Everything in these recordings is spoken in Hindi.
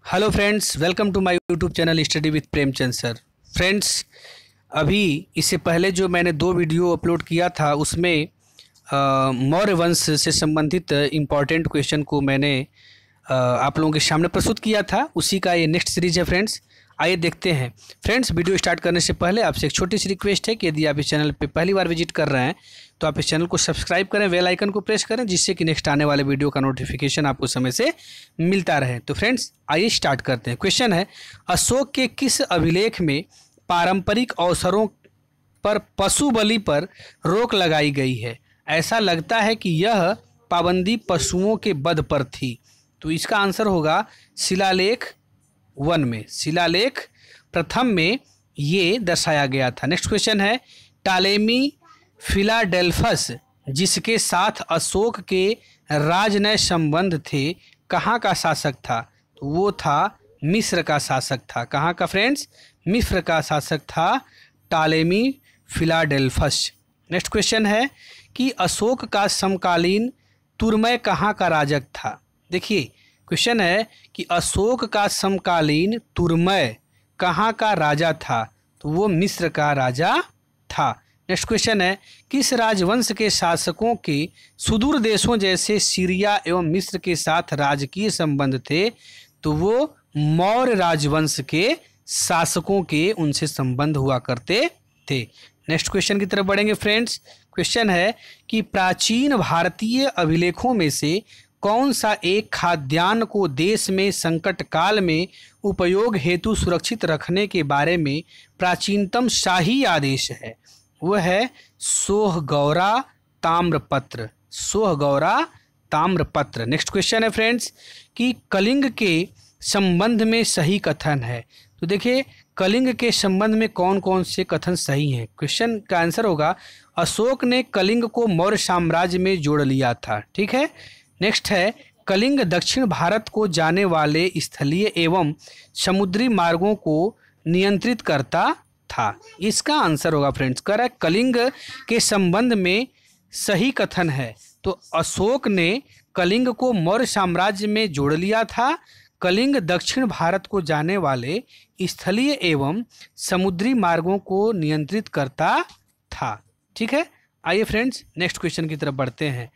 Hello friends, welcome to my YouTube channel study with Premchand sir. Friends, अभी इससे पहले जो मैंने 2 वीडियो अपलोड किया था उसमें मौर्य वंश से संबंधित इम्पॉर्टेंट क्वेश्चन को मैंने आप लोगों के सामने प्रस्तुत किया था। उसी का ये नेक्स्ट सीरीज है फ्रेंड्स। आइए देखते हैं। फ्रेंड्स, वीडियो स्टार्ट करने से पहले आपसे एक छोटी सी रिक्वेस्ट है कि यदि आप इस चैनल पे पहली बार विजिट कर रहे हैं तो आप इस चैनल को सब्सक्राइब करें, बेल आइकन को प्रेस करें, जिससे कि नेक्स्ट आने वाले वीडियो का नोटिफिकेशन आपको समय से मिलता रहे। तो फ्रेंड्स, आइए स्टार्ट करते हैं। क्वेश्चन है, अशोक के किस अभिलेख में पारंपरिक अवसरों पर पशु बलि पर रोक लगाई गई है? ऐसा लगता है कि यह पाबंदी पशुओं के वध पर थी। तो इसका आंसर होगा शिलालेख 1 में, शिलालेख प्रथम में ये दर्शाया गया था। नेक्स्ट क्वेश्चन है, टालेमी फिलाडेल्फस जिसके साथ अशोक के राजनय संबंध थे, कहाँ का शासक था? तो वो था मिस्र का शासक था। कहाँ का फ्रेंड्स? मिस्र का शासक था टालेमी फिलाडेल्फस। नेक्स्ट क्वेश्चन है कि अशोक का समकालीन तुर्मय कहाँ का राजक था? देखिए, क्वेश्चन है कि अशोक का समकालीन तुर्मय कहाँ का राजा था? तो वो मिस्र का राजा था। नेक्स्ट क्वेश्चन है, किस राजवंश के शासकों के सुदूर देशों जैसे सीरिया एवं मिस्र के साथ राजकीय संबंध थे? तो वो मौर्य राजवंश के शासकों के उनसे संबंध हुआ करते थे। नेक्स्ट क्वेश्चन की तरफ बढ़ेंगे फ्रेंड्स। क्वेश्चन है कि प्राचीन भारतीय अभिलेखों में से कौन सा एक खाद्यान्न को देश में संकट काल में उपयोग हेतु सुरक्षित रखने के बारे में प्राचीनतम शाही आदेश है? वह है सोहगौरा ताम्रपत्र, सोहगौरा ताम्रपत्र। नेक्स्ट क्वेश्चन है फ्रेंड्स कि कलिंग के संबंध में सही कथन है। तो देखिए, कलिंग के संबंध में कौन कौन से कथन सही हैं? क्वेश्चन का आंसर होगा अशोक ने कलिंग को मौर्य साम्राज्य में जोड़ लिया था। ठीक है। नेक्स्ट है, कलिंग दक्षिण भारत को जाने वाले स्थलीय एवं समुद्री मार्गों को नियंत्रित करता था। इसका आंसर होगा फ्रेंड्स, करेक्ट, कलिंग के संबंध में सही कथन है। तो अशोक ने कलिंग को मौर्य साम्राज्य में जोड़ लिया था। कलिंग दक्षिण भारत को जाने वाले स्थलीय एवं समुद्री मार्गों को नियंत्रित करता था। ठीक है। आइए फ्रेंड्स, नेक्स्ट क्वेश्चन की तरफ बढ़ते हैं।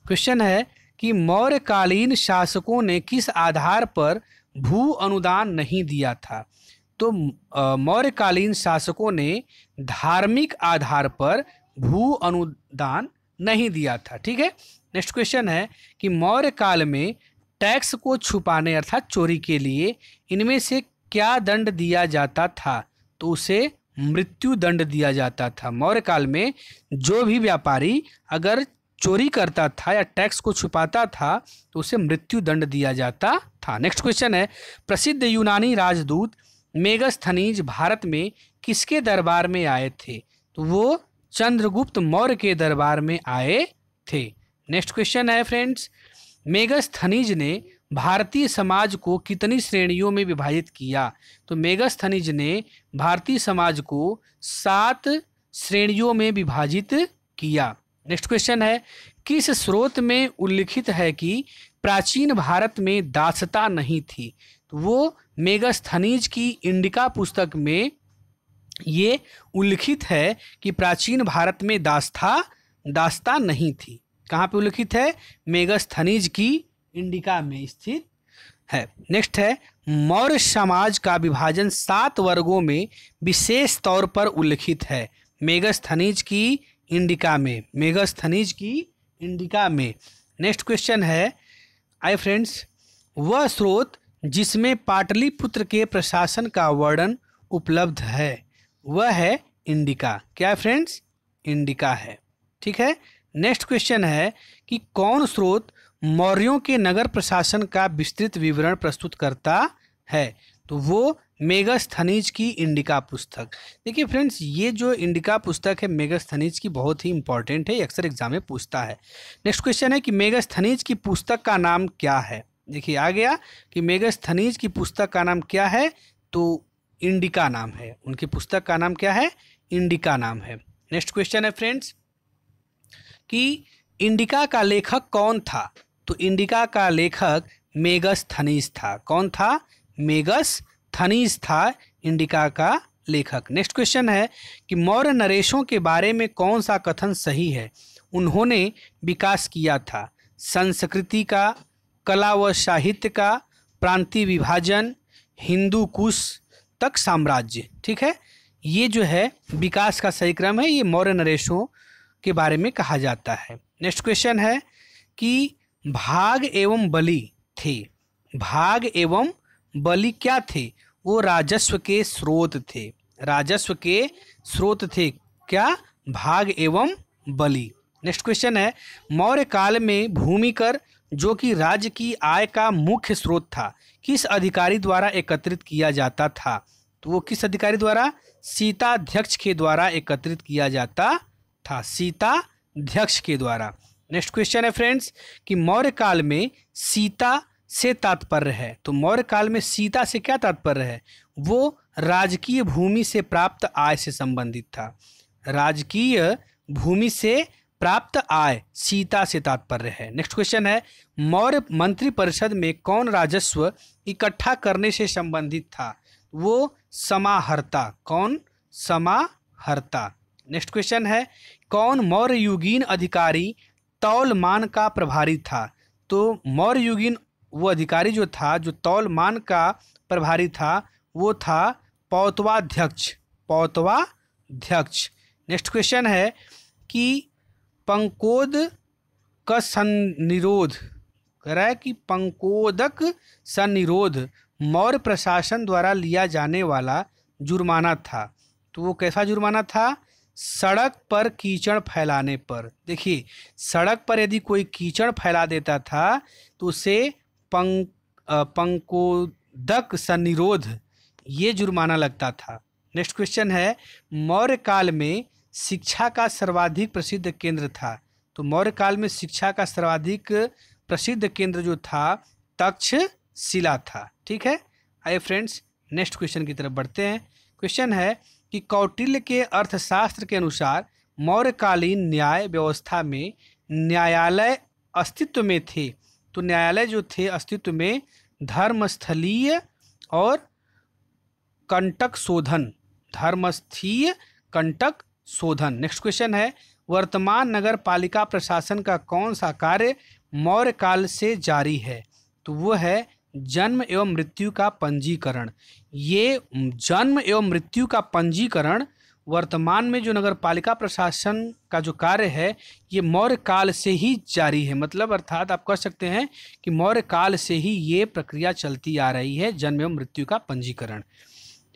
क्वेश्चन है कि मौर्यकालीन शासकों ने किस आधार पर भू अनुदान नहीं दिया था? तो मौर्यकालीन शासकों ने धार्मिक आधार पर भू अनुदान नहीं दिया था। ठीक है। नेक्स्ट क्वेश्चन है कि मौर्य काल में टैक्स को छुपाने अर्थात चोरी के लिए इनमें से क्या दंड दिया जाता था? तो उसे मृत्यु दंड दिया जाता था। मौर्य काल में जो भी व्यापारी अगर चोरी करता था या टैक्स को छुपाता था तो उसे मृत्यु दंड दिया जाता था। नेक्स्ट क्वेश्चन है, प्रसिद्ध यूनानी राजदूत मेगस्थनीज भारत में किसके दरबार में आए थे? तो वो चंद्रगुप्त मौर्य के दरबार में आए थे। नेक्स्ट क्वेश्चन है फ्रेंड्स, मेगस्थनीज ने भारतीय समाज को कितनी श्रेणियों में विभाजित किया? तो मेगस्थनीज ने भारतीय समाज को 7 श्रेणियों में विभाजित किया। नेक्स्ट क्वेश्चन है, किस स्रोत में उल्लिखित है कि प्राचीन भारत में दासता नहीं थी? तो वो मेगस्थनीज की इंडिका पुस्तक में ये उल्लिखित है कि प्राचीन भारत में दासता नहीं थी। कहाँ पे उल्लिखित है? मेगस्थनीज की इंडिका में स्थित है। नेक्स्ट है, मौर्य समाज का विभाजन 7 वर्गों में विशेष तौर पर उल्लिखित है। मेगस्थनीज की इंडिका में, मेगस्थनीज की इंडिका में। नेक्स्ट क्वेश्चन है, आइए फ्रेंड्स, वह स्रोत जिसमें पाटलिपुत्र के प्रशासन का वर्णन उपलब्ध है वह है इंडिका। क्या है फ्रेंड्स? इंडिका है। ठीक है। नेक्स्ट क्वेश्चन है कि कौन स्रोत मौर्यों के नगर प्रशासन का विस्तृत विवरण प्रस्तुत करता है? तो वो मेगस्थनीज की इंडिका पुस्तक। देखिए फ्रेंड्स, ये जो इंडिका पुस्तक है मेगस्थनीज की बहुत ही इंपॉर्टेंट है, अक्सर एग्जाम में पूछता है। नेक्स्ट क्वेश्चन है कि मेगस्थनीज की पुस्तक का नाम क्या है? देखिए आ गया कि मेगस्थनीज की पुस्तक का नाम क्या है? तो इंडिका नाम है। उनकी पुस्तक का नाम क्या है? इंडिका नाम है। नेक्स्ट क्वेश्चन है फ्रेंड्स कि इंडिका का लेखक कौन था? तो इंडिका का लेखक मेगस्थनीज था। कौन था? मेगस्थनीज था इंडिका का लेखक। नेक्स्ट क्वेश्चन है कि मौर्य नरेशों के बारे में कौन सा कथन सही है? उन्होंने विकास किया था संस्कृति का, कला व साहित्य का, प्रांतीय विभाजन, हिंदू कुश तक साम्राज्य। ठीक है, ये जो है विकास का सही क्रम है, ये मौर्य नरेशों के बारे में कहा जाता है। नेक्स्ट क्वेश्चन है कि भाग एवं बलि थे, भाग एवं बलि क्या थे? वो राजस्व के स्रोत थे, राजस्व के स्रोत थे क्या? भाग एवं बलि। नेक्स्ट क्वेश्चन है मौर्य काल में भूमि कर जो कि राज्य की आय का मुख्य स्रोत था किस अधिकारी द्वारा एकत्रित किया जाता था? तो वो किस अधिकारी द्वारा? सीताध्यक्ष के द्वारा एकत्रित किया जाता था, सीताध्यक्ष के द्वारा। नेक्स्ट क्वेश्चन है फ्रेंड्स कि मौर्य काल में सीता से तात्पर्य है, तो मौर्य काल में सीता से क्या तात्पर्य है? वो राजकीय भूमि से प्राप्त आय से संबंधित था, राजकीय भूमि से प्राप्त आय सीता से तात्पर्य है। नेक्स्ट क्वेश्चन है मौर्य मंत्रिपरिषद में कौन राजस्व इकट्ठा करने से संबंधित था? वो समाहर्ता, कौन? समाहर्ता। नेक्स्ट क्वेश्चन है कौन मौर्य युगीन अधिकारी तौलमान का प्रभारी था? तो मौर्य युगीन वो अधिकारी जो था, जो तौलमान का प्रभारी था, वो था पौतवाध्यक्ष, पौतवाध्यक्ष। नेक्स्ट क्वेश्चन है कि पंकोद का सन्निरोध, कह रहा है कि पंकोदक सन्निरोध मौर्य प्रशासन द्वारा लिया जाने वाला जुर्माना था, तो वो कैसा जुर्माना था? सड़क पर कीचड़ फैलाने पर। देखिए, सड़क पर यदि कोई कीचड़ फैला देता था तो उसे पंकोदक सन्निरोध ये जुर्माना लगता था। नेक्स्ट क्वेश्चन है मौर्य काल में शिक्षा का सर्वाधिक प्रसिद्ध केंद्र था, तो मौर्य काल में शिक्षा का सर्वाधिक प्रसिद्ध केंद्र जो था तक्षशिला था। ठीक है, आइए फ्रेंड्स नेक्स्ट क्वेश्चन की तरफ बढ़ते हैं। क्वेश्चन है कि कौटिल्य के अर्थशास्त्र के अनुसार मौर्यकालीन न्याय व्यवस्था में न्यायालय अस्तित्व में थे, तो न्यायालय जो थे अस्तित्व में धर्मस्थलीय और कंटक शोधन, धर्मस्थीय कंटक शोधन। नेक्स्ट क्वेश्चन है वर्तमान नगर पालिका प्रशासन का कौन सा कार्य मौर्य काल से जारी है? तो वो है जन्म एवं मृत्यु का पंजीकरण। ये जन्म एवं मृत्यु का पंजीकरण वर्तमान में जो नगर पालिका प्रशासन का जो कार्य है ये मौर्य काल से ही जारी है, मतलब अर्थात आप कह सकते हैं कि मौर्य काल से ही ये प्रक्रिया चलती आ रही है, जन्म एवं मृत्यु का पंजीकरण।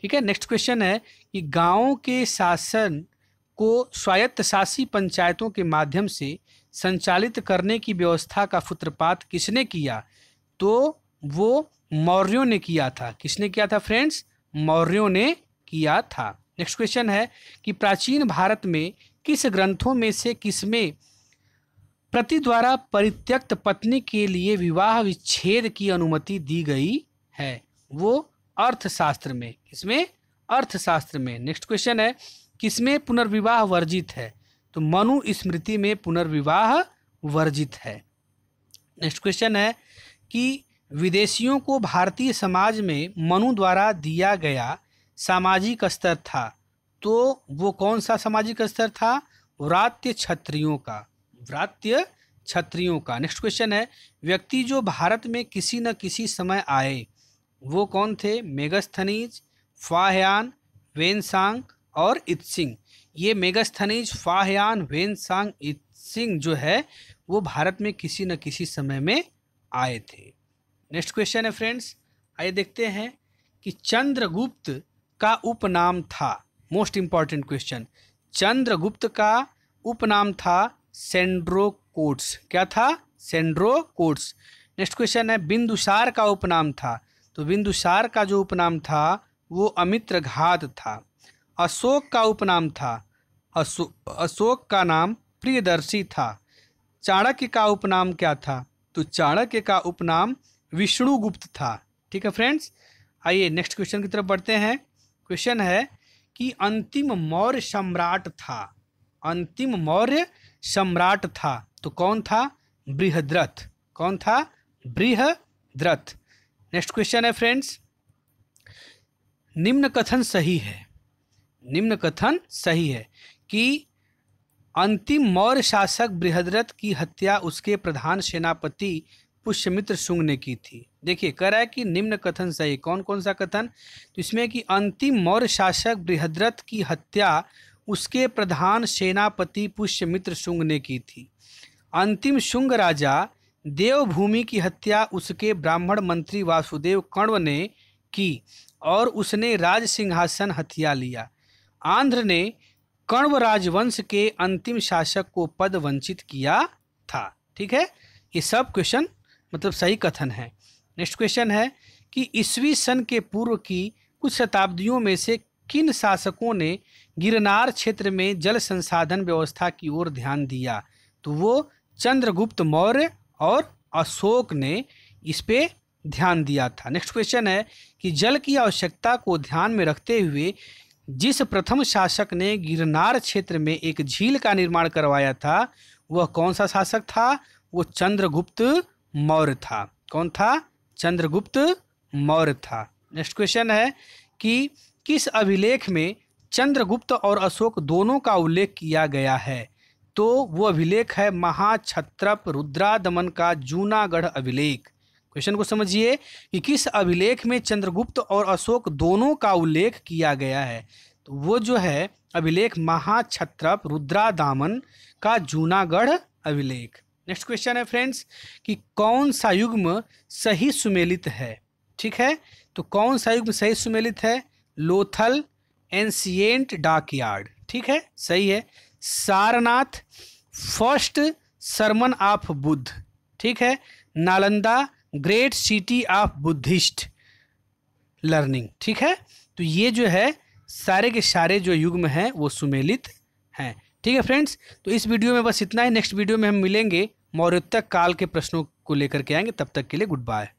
ठीक है, नेक्स्ट क्वेश्चन है कि गाँवों के शासन को स्वायत्तशासी पंचायतों के माध्यम से संचालित करने की व्यवस्था का सूत्रपात किसने किया? तो वो मौर्यों ने किया था। किसने किया था फ्रेंड्स? मौर्यों ने किया था। नेक्स्ट क्वेश्चन है कि प्राचीन भारत में किस ग्रंथों में से किसमें पति द्वारा परित्यक्त पत्नी के लिए विवाह विच्छेद की अनुमति दी गई है? वो अर्थशास्त्र में। किसमें? अर्थशास्त्र में। नेक्स्ट क्वेश्चन है किसमें पुनर्विवाह वर्जित है? तो मनु स्मृति में पुनर्विवाह वर्जित है। नेक्स्ट क्वेश्चन है कि विदेशियों को भारतीय समाज में मनु द्वारा दिया गया सामाजिक स्तर था, तो वो कौन सा सामाजिक स्तर था? व्रात्य क्षत्रियों का, व्रात्य क्षत्रियों का। नेक्स्ट क्वेश्चन है व्यक्ति जो भारत में किसी न किसी समय आए वो कौन थे? मेगस्थनीज, फाह्यान, वेनसांग और इत्सिंग। ये मेगस्थनीज, फाह्यान, वेनसांग, इत्सिंग जो है वो भारत में किसी न किसी समय में आए थे। नेक्स्ट क्वेश्चन है फ्रेंड्स, आइए देखते हैं कि चंद्रगुप्त का उपनाम था। मोस्ट इंपॉर्टेंट क्वेश्चन, चंद्रगुप्त का उपनाम था सेंड्रोकोट्स। क्या था? सेंड्रोकोट्स। नेक्स्ट क्वेश्चन है बिंदुसार का उपनाम था, तो बिंदुसार का जो उपनाम था वो अमित्रघात था। अशोक का उपनाम था, अशोक का नाम प्रियदर्शी था। चाणक्य का उपनाम क्या था? तो चाणक्य का उपनाम विष्णुगुप्त था। ठीक है फ्रेंड्स, आइए नेक्स्ट क्वेश्चन की तरफ बढ़ते हैं। क्वेश्चन है कि अंतिम मौर्य सम्राट था, अंतिम मौर्य सम्राट था तो कौन था? बृहद्रथ। कौन था? बृहद्रथ। नेक्स्ट क्वेश्चन है फ्रेंड्स निम्न कथन सही है, निम्न कथन सही है कि अंतिम मौर्य शासक बृहद्रथ की हत्या उसके प्रधान सेनापति पुष्यमित्र शुंग ने की थी। देखिए कह रहा है कि निम्न कथन सही, कौन कौन सा कथन, तो इसमें कि अंतिम मौर्य शासक बृहद्रथ की हत्या उसके प्रधान सेनापति पुष्यमित्र शुंग ने की थी। अंतिम शुंग राजा देवभूमि की हत्या उसके ब्राह्मण मंत्री वासुदेव कण्व ने की और उसने राज सिंहासन हथिया लिया। आंध्र ने कण्व राजवंश के अंतिम शासक को पद वंचित किया था। ठीक है, ये सब क्वेश्चन मतलब सही कथन है। नेक्स्ट क्वेश्चन है कि ईस्वी सन के पूर्व की कुछ शताब्दियों में से किन शासकों ने गिरनार क्षेत्र में जल संसाधन व्यवस्था की ओर ध्यान दिया, तो वो चंद्रगुप्त मौर्य और अशोक ने इस पे ध्यान दिया था। नेक्स्ट क्वेश्चन है कि जल की आवश्यकता को ध्यान में रखते हुए जिस प्रथम शासक ने गिरनार क्षेत्र में एक झील का निर्माण करवाया था वह कौन सा शासक था, वो चंद्रगुप्त मौर्य था। कौन था, चंद्रगुप्त मौर्य था। नेक्स्ट क्वेश्चन है कि किस अभिलेख में चंद्रगुप्त और अशोक दोनों का उल्लेख किया गया है, तो वो अभिलेख है महाक्षत्रप रुद्रादमन का जूनागढ़ अभिलेख। क्वेश्चन को समझिए कि किस अभिलेख में चंद्रगुप्त और अशोक दोनों का उल्लेख किया गया है, तो वो जो है अभिलेख महाक्षत्रप रुद्रादामन का जूनागढ़ अभिलेख। नेक्स्ट क्वेश्चन है फ्रेंड्स कि कौन सा युग्म सही सुमेलित है। ठीक है, तो कौन सा युग्म सही सुमेलित है, लोथल, एंशिएंट डॉकयार्ड। ठीक है, सही है। Sarnath, first sermon of Buddha. ठीक है, Nalanda, great city of Buddhist learning. ठीक है, तो ये जो है सारे के सारे जो युग्म हैं वो सुमेलित हैं। ठीक है फ्रेंड्स, तो इस वीडियो में बस इतना ही। नेक्स्ट वीडियो में हम मिलेंगे, मौर्योत्तर काल के प्रश्नों को लेकर के आएंगे। तब तक के लिए गुड बाय।